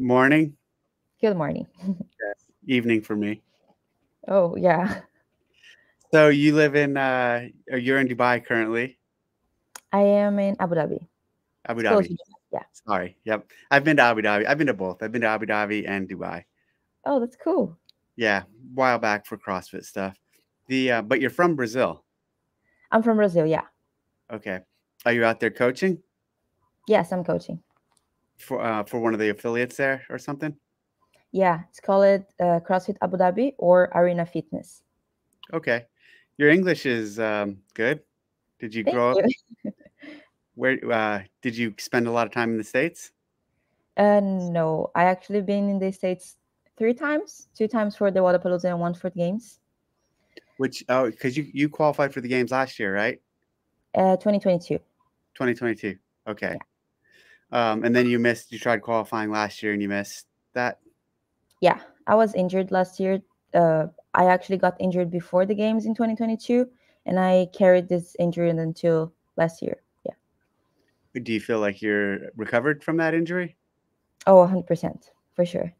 Morning. Good morning. Yes. Evening for me. Oh, yeah. So you live in or you're in Dubai currently. I am in Abu Dhabi. Abu It's close to Dhabi. Dubai. Yeah. Sorry. Yep. I've been to Abu Dhabi. I've been to both. I've been to Abu Dhabi and Dubai. Oh, that's cool. Yeah, while back for CrossFit stuff. The but you're from Brazil. I'm from Brazil. Yeah. Okay. Are you out there coaching Yes, I'm coaching. for one of the affiliates there or something? Yeah. It's called CrossFit Abu Dhabi or Arena Fitness. Okay. Your English is good. Did you Thank grow up you. where did you spend a lot of time in the States? No, I actually been in the States 3 times, 2 times for the Wadapalooza and one for the games. Which because you qualified for the games last year, right? 2022. 2022. Okay. Yeah. And then you tried qualifying last year and you missed that. Yeah. I was injured last year. I actually got injured before the games in 2022, and I carried this injury until last year. Yeah. Do you feel like you're recovered from that injury? Oh, 100% for sure.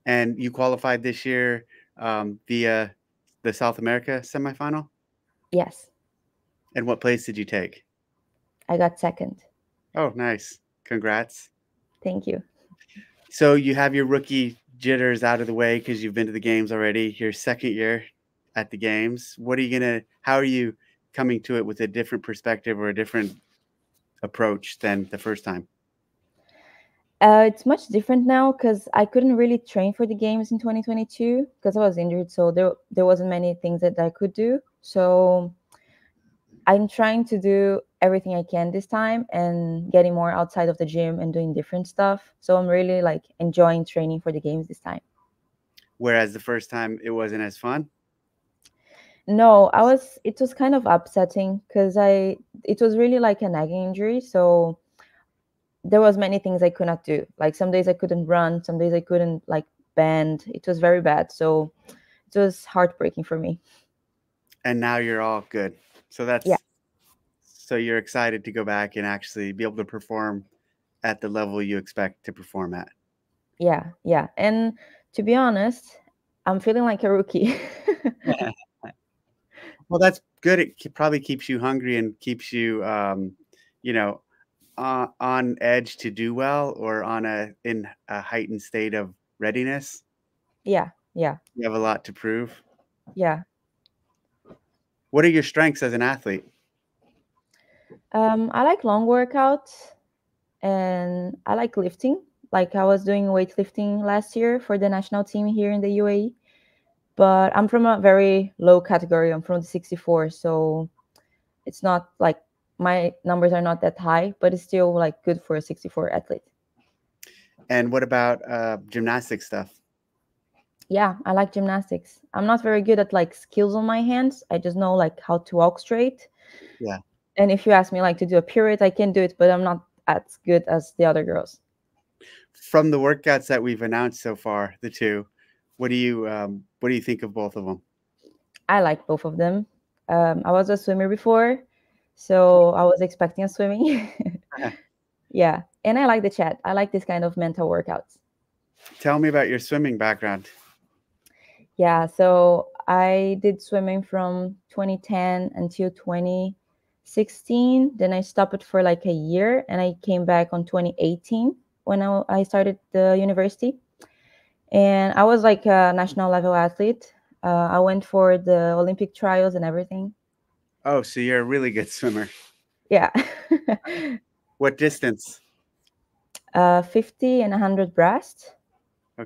And you qualified this year via the South America semifinal? Yes, And what place did you take? I got second. Oh, nice. Congrats. Thank you. So you have your rookie jitters out of the way because you've been to the games already. Your second year at the games. How are you coming to it with a different perspective or a different approach than the first time? It's much different now because I couldn't really train for the games in 2022 because I was injured. So there wasn't many things that I could do. So I'm trying to do everything I can this time and getting more outside of the gym and doing different stuff. So I'm really like enjoying training for the games this time. Whereas the first time it wasn't as fun? No, it was kind of upsetting because it was really like a nagging injury. So there was many things I could not do. Like some days I couldn't run, some days I couldn't like bend. It was very bad. So it was heartbreaking for me. And now you're all good. So Yeah. you're excited to go back and actually be able to perform at the level you expect to perform at. Yeah. Yeah. And to be honest, I'm feeling like a rookie. Well, that's good. Probably keeps you hungry and keeps you, you know, on edge to do well or in a heightened state of readiness. Yeah. Yeah. You have a lot to prove. Yeah. What are your strengths as an athlete? I like long workouts and I like lifting. Like I was doing weightlifting last year for the national team here in the UAE, but I'm from a very low category. I'm from the 64, so it's not like my numbers are not that high, but it's still like good for a 64 athlete. And what about gymnastic stuff? Yeah, I like gymnastics. I'm not very good at like skills on my hands. I just know like how to walk straight. Yeah. And if you ask me like to do a pirouette, I can do it, but I'm not as good as the other girls. From the workouts that we've announced so far, the two, what do you think of both of them? I like both of them. I was a swimmer before, so I was expecting a swimming. Yeah, and I like the chat. I like this kind of mental workouts. Tell me about your swimming background. Yeah, so I did swimming from 2010 until 2016. Then I stopped it for like a year and I came back on 2018 when I started the university. And I was like a national level athlete. I went for the Olympic trials and everything. Oh, so you're a really good swimmer. Yeah. What distance? 50 and 100 breast.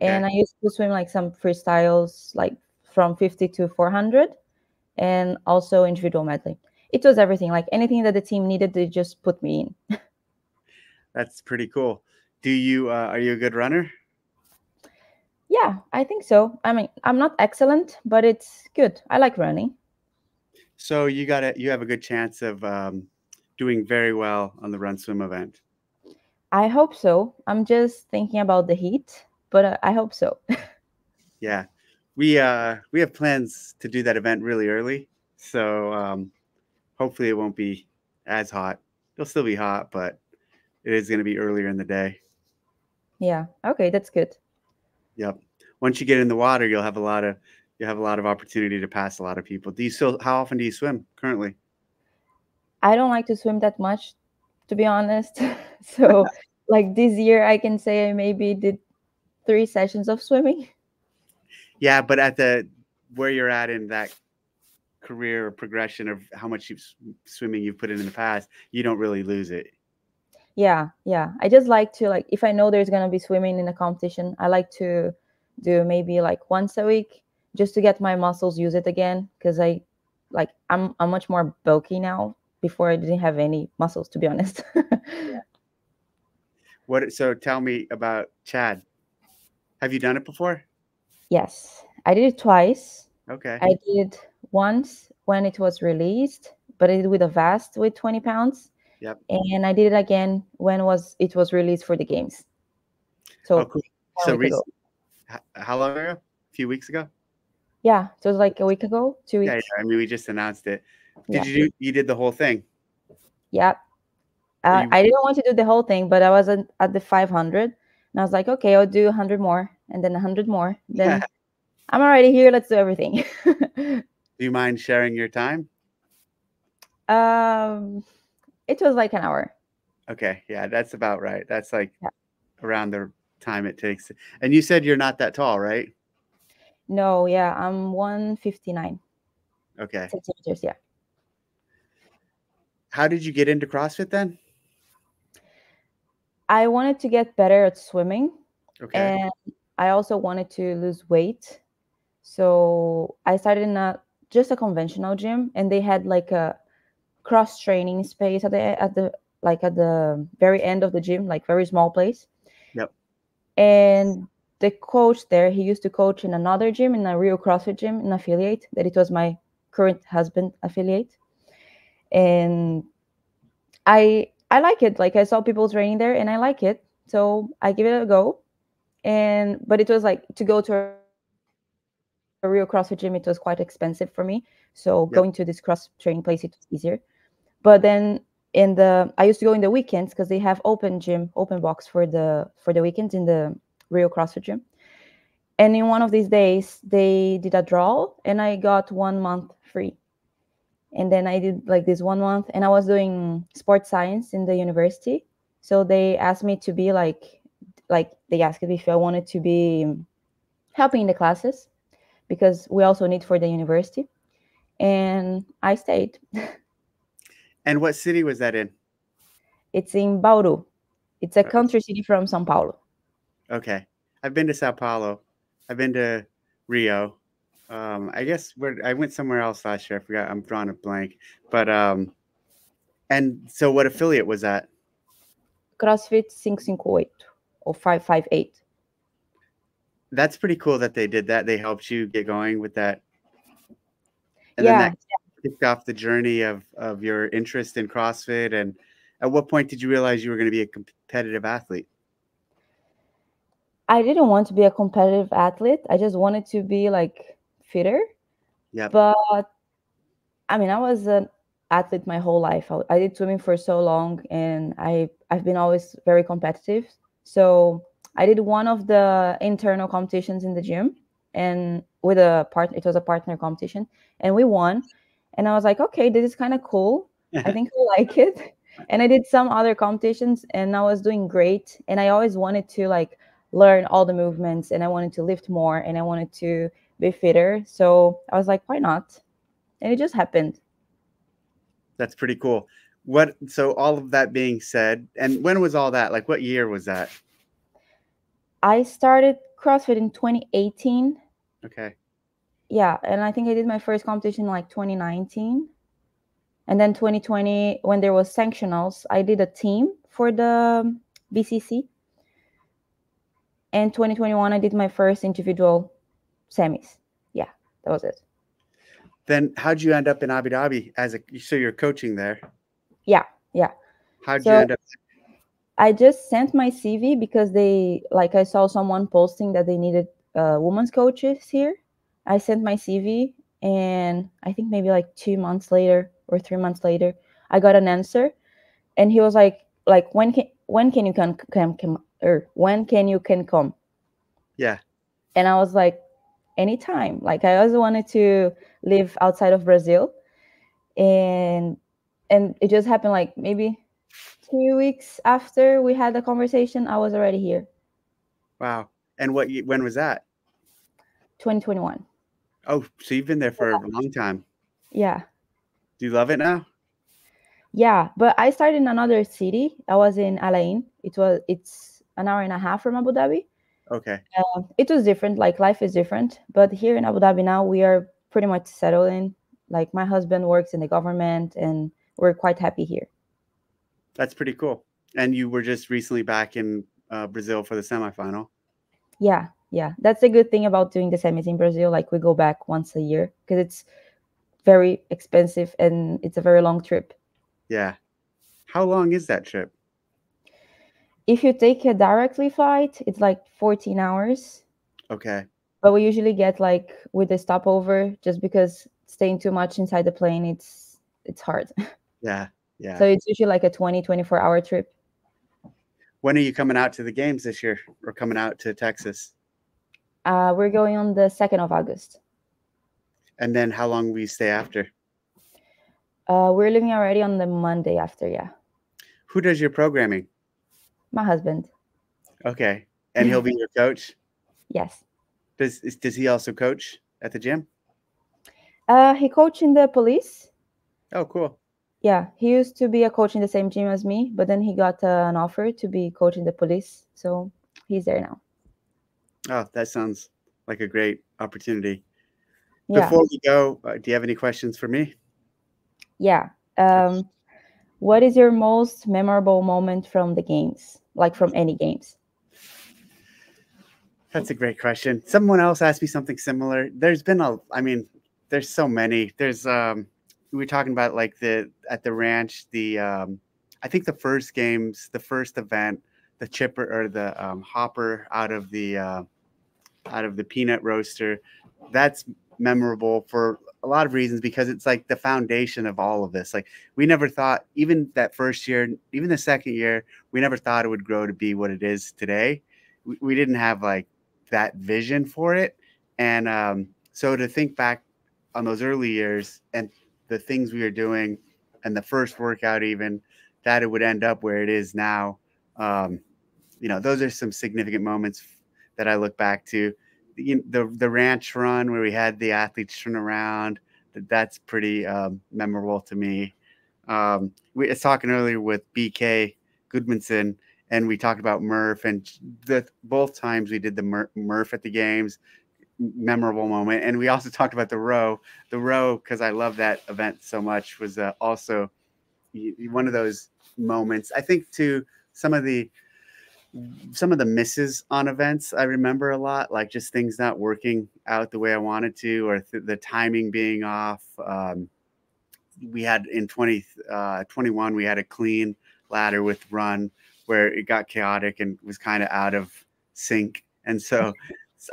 And Okay. I used to swim like some freestyles, like from 50 to 400, and also individual medley. It was everything, like anything that the team needed, they just put me in. That's pretty cool. Are you a good runner? Yeah, I think so. I mean, I'm not excellent, but it's good. I like running. So you have a good chance of doing very well on the run swim event. I hope so. I'm just thinking about the heat, but I hope so. Yeah. We have plans to do that event really early. So hopefully it won't be as hot. It'll still be hot, but it is going to be earlier in the day. Yeah. Okay, that's good. Yep. Once you get in the water, you'll have a lot of opportunity to pass a lot of people. How often do you swim currently? I don't like to swim that much, to be honest. So, like this year, I can say I maybe did 3 sessions of swimming. Yeah, but at the where you're at in that career progression of how much swimming you've put in the past, you don't really lose it. Yeah, yeah. I just like to like if I know there's gonna be swimming in a competition, I like to do maybe like once a week just to get my muscles use it again because I'm much more bulky now. Before I didn't have any muscles, to be honest. So tell me about Chad. Have you done it before? Yes, I did it twice. Okay. I did once when it was released, but I did with a vest with 20 pounds, Yep. and I did it again when it was released for the games. Oh, So cool. one So week ago. recent. How long ago? A few weeks ago? Yeah, so it was like a week ago, two Yeah, yeah. weeks. I mean, we just announced it. Yeah, You did the whole thing? yeah. Are you? I didn't want to do the whole thing, but I was at the 500, and I was like, okay, I'll do 100 more, and then 100 more. Do Then I'm already here. Let's do everything. you mind sharing your time? um, it was like an hour. Okay. Yeah, that's about right. That's like Yeah. around the time it takes. And you said you're not that tall, right? No, yeah, I'm 159 Okay. centimeters. Yeah. How did you get into CrossFit then? I wanted to get better at swimming, Okay. and I also wanted to lose weight. So I started in just a conventional gym, and they had like a cross training space at the very end of the gym, like very small place. Yep. And the coach there, he used to coach in another gym, in a real CrossFit gym, an affiliate that it was my current husband affiliate. And I like it. Like I saw people training there, and I like it, so I give it a go. And but it was like to go to a real CrossFit gym, it was quite expensive for me. So going to this cross training place, it Yep. was easier. But then I used to go in the weekends because they have open gym, open box for the weekends in the real CrossFit gym. And in one of these days, they did a draw, and I got 1 month free. And then I did like this 1 month, and I was doing sports science in the university. So they asked me to be like they asked me if I wanted to be helping in the classes because we also need for the university. And I stayed. And what city was that in? It's in Bauru. It's a Uh, country city from São Paulo. Okay. I've been to Sao Paulo. I've been to Rio. I guess where I went somewhere else last year. I forgot. I'm drawing a blank. But and so what affiliate was that? CrossFit 558 or 558. That's pretty cool that they did that. They helped you get going with that, and then Yeah, that kicked off the journey of your interest in CrossFit. And at what point did you realize you were going to be a competitive athlete? I didn't want to be a competitive athlete. I just wanted to be like fitter. Yep. But I mean, I was an athlete my whole life. I did swimming for so long, and I've been always very competitive. So I did one of the internal competitions in the gym, and with a partner, it was a partner competition, and we won. And I was like, okay, this is kind of cool. I think I like it. And I did some other competitions, and I was doing great. And I always wanted to like learn all the movements, and I wanted to lift more, and I wanted to be fitter. So I was like, why not? And it just happened. That's pretty cool. So all of that being said, and when was all that? Like what year was that? I started CrossFit in 2018. Okay. Yeah, and I think I did my first competition in like 2019. And then 2020, when there was sanctionals, I did a team for the BCC. And 2021, I did my first individual semis. Yeah, that was it. Then how'd you end up in Abu Dhabi so you're coaching there? Yeah, yeah. How'd you So end up? I just sent my CV because I saw someone posting that they needed women's coaches here. I sent my CV, and I think maybe like 2 months later or 3 months later, I got an answer, and he was like when can you or when can come? Yeah. And I was like, anytime. Like I also wanted to live outside of Brazil, and it just happened like maybe 2 weeks after we had the conversation, I was already here. Wow. And when was that? 2021. Oh, so you've been there for a long time. Yeah. Do you love it now? Yeah, but I started in another city. I was in Alain. It's an hour and a half from Abu Dhabi. Okay. It was different. Like life is different. But here in Abu Dhabi now, we are pretty much settled in. Like my husband works in the government, and we're quite happy here. That's pretty cool. And you were just recently back in Brazil for the semifinal. Yeah, yeah. That's the good thing about doing the semis in Brazil. Like we go back once a year because it's very expensive and it's a very long trip. Yeah. How long is that trip? If you take a directly flight, it's like 14 hours. Okay. But we usually get like with the stopover just because staying too much inside the plane, it's hard. Yeah. Yeah. So it's usually like a 24 hour trip. When are you coming out to the games this year or coming out to Texas? We're going on the 2nd of August. And then how long will you stay after? We're leaving already on the Monday after, yeah. Who does your programming? My husband. Okay. And he'll be your coach? Yes. Does he also coach at the gym? He coached in the police. Oh, cool. Yeah, he used to be a coach in the same gym as me, but then he got an offer to be coaching the police. So he's there now. Oh, that sounds like a great opportunity. Yeah. Before we go, do you have any questions for me? Yeah. What is your most memorable moment from the games? Like from any games? That's a great question. Someone else asked me something similar. I mean, there's so many. We were talking about like at the ranch, I think the first event, the chipper or the hopper out of the peanut roaster, that's memorable for a lot of reasons because it's like the foundation of all of this. Like we never thought, even that first year, even the second year, we never thought it would grow to be what it is today. We didn't have like that vision for it. And so to think back on those early years and the things we were doing and the first workout, even that it would end up where it is now, those are some significant moments that I look back to. The ranch run where we had the athletes turn around, that's pretty memorable to me. We was talking earlier with BK Goodmanson, and we talked about Murph, and both times we did the Murph at the games, memorable moment. And we also talked about the row, because I love that event so much, was also one of those moments. I think too, some of the misses on events I remember a lot, like just things not working out the way I wanted to, or the timing being off. We had in 2021, we had a clean ladder with run where it got chaotic and was kind of out of sync. And so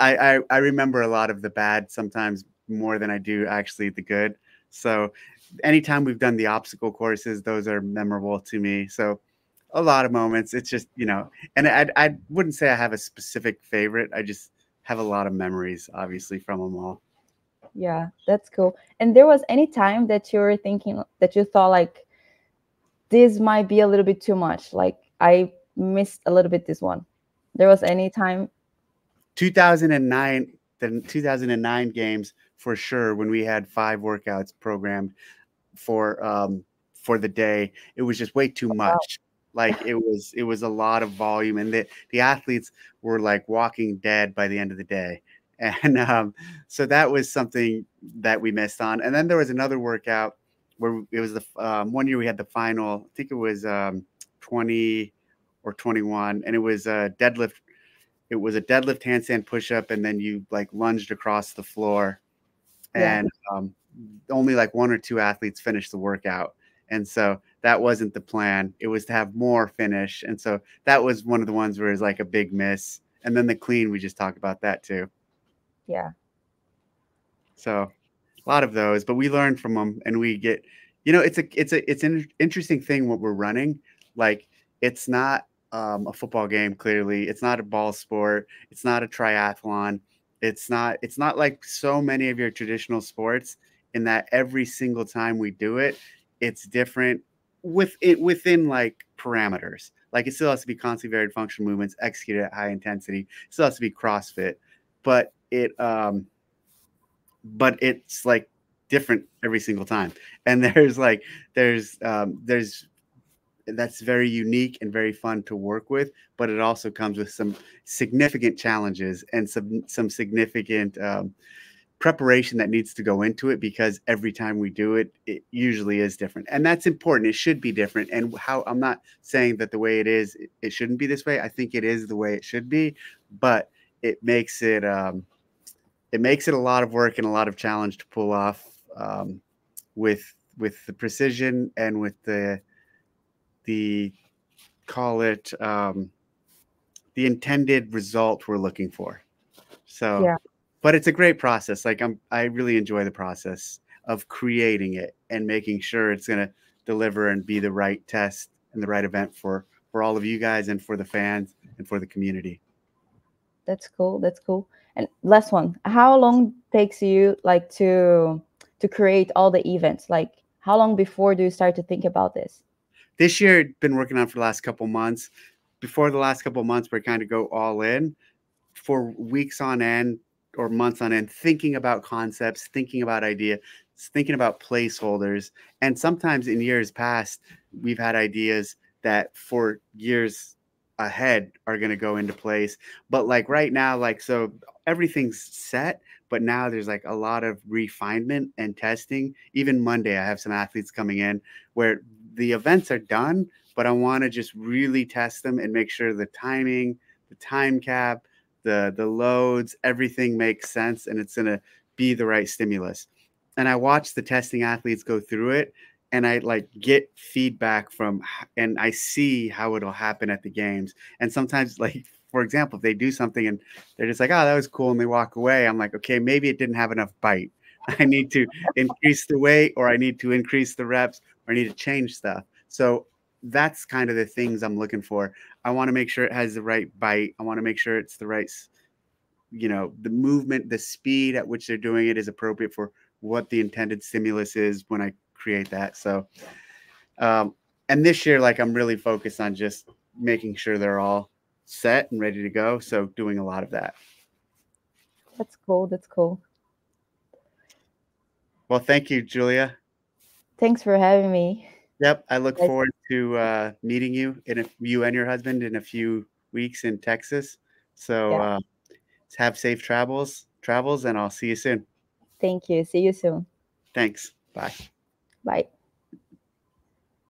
I remember a lot of the bad sometimes more than I do actually the good. So anytime we've done the obstacle courses, those are memorable to me. So a lot of moments. It's just, and I wouldn't say I have a specific favorite. I just have a lot of memories, obviously, from them all. Yeah, that's cool. And there was any time that you were thinking that you thought like this might be a little bit too much? Like I missed a little bit this one. There was any time? 2009, the 2009 games for sure, when we had 5 workouts programmed for the day, it was just way too Wow. much. Like it was a lot of volume, and the athletes were like walking dead by the end of the day. And so that was something that we missed on. And then there was another workout where it was the one year we had the final. I think it was 20 or 21, and it was a deadlift. It was a deadlift, handstand, push up, and then you like lunged across the floor. Yeah. And only like 1 or 2 athletes finished the workout. And so that wasn't the plan. It was to have more finish. And so that was one of the ones where it was like a big miss. And then the clean, we just talked about that too. Yeah. So a lot of those, but we learn from them, and we get, it's an interesting thing what we're running. Like it's not a football game. Clearly, it's not a ball sport. It's not a triathlon. It's not like so many of your traditional sports in that every single time we do it, it's different within like parameters. Like it still has to be constantly varied functional movements executed at high intensity. It still has to be CrossFit, but it's like different every single time. And there's that's very unique and very fun to work with, but it also comes with some significant challenges and some significant preparation that needs to go into it, because every time we do it, it usually is different, and that's important. It should be different. And how I'm not saying that the way it is, it shouldn't be this way. I think it is the way it should be, but it makes it it makes it a lot of work and a lot of challenge to pull off, with the precision and with the call it the intended result we're looking for. So, Yeah, but it's a great process. Like I really enjoy the process of creating it and making sure it's going to deliver and be the right test and the right event for all of you guys and for the fans and for the community. that's cool. That's cool. And last one, how long takes you like to create all the events? Like how long before do you start to think about this? This year, been working on for the last couple months. Before the last couple months, we're kind of go all in for weeks on end or months on end, thinking about concepts, thinking about ideas, thinking about placeholders. And sometimes in years past, we've had ideas that for years ahead are going to go into place. But like right now, like, so everything's set, but now there's like a lot of refinement and testing. Even Monday, I have some athletes coming in where the events are done, but I want to just really test them and make sure the timing, the time cap, the loads, everything makes sense, and it's gonna be the right stimulus. And I watch the testing athletes go through it, and I like get feedback and I see how it'll happen at the games. And sometimes, like for example, if they do something and they're just like, "Oh, that was cool," and they walk away, I'm like, "Okay, maybe it didn't have enough bite. I need to increase the weight, or I need to increase the reps, or I need to change stuff." So that's kind of the things I'm looking for. I want to make sure it has the right bite. I want to make sure it's the right, the movement, the speed at which they're doing it is appropriate for what the intended stimulus is when I create that. So, um, and this year, like I'm really focused on just making sure they're all set and ready to go. So doing a lot of that. That's cool. That's cool. Well, thank you, Julia. Thanks for having me. Yep. I look Like, forward to meeting you and your husband in a few weeks in Texas. So, yeah, have safe travels, and I'll see you soon. thank you. See you soon. Thanks. Bye. Bye.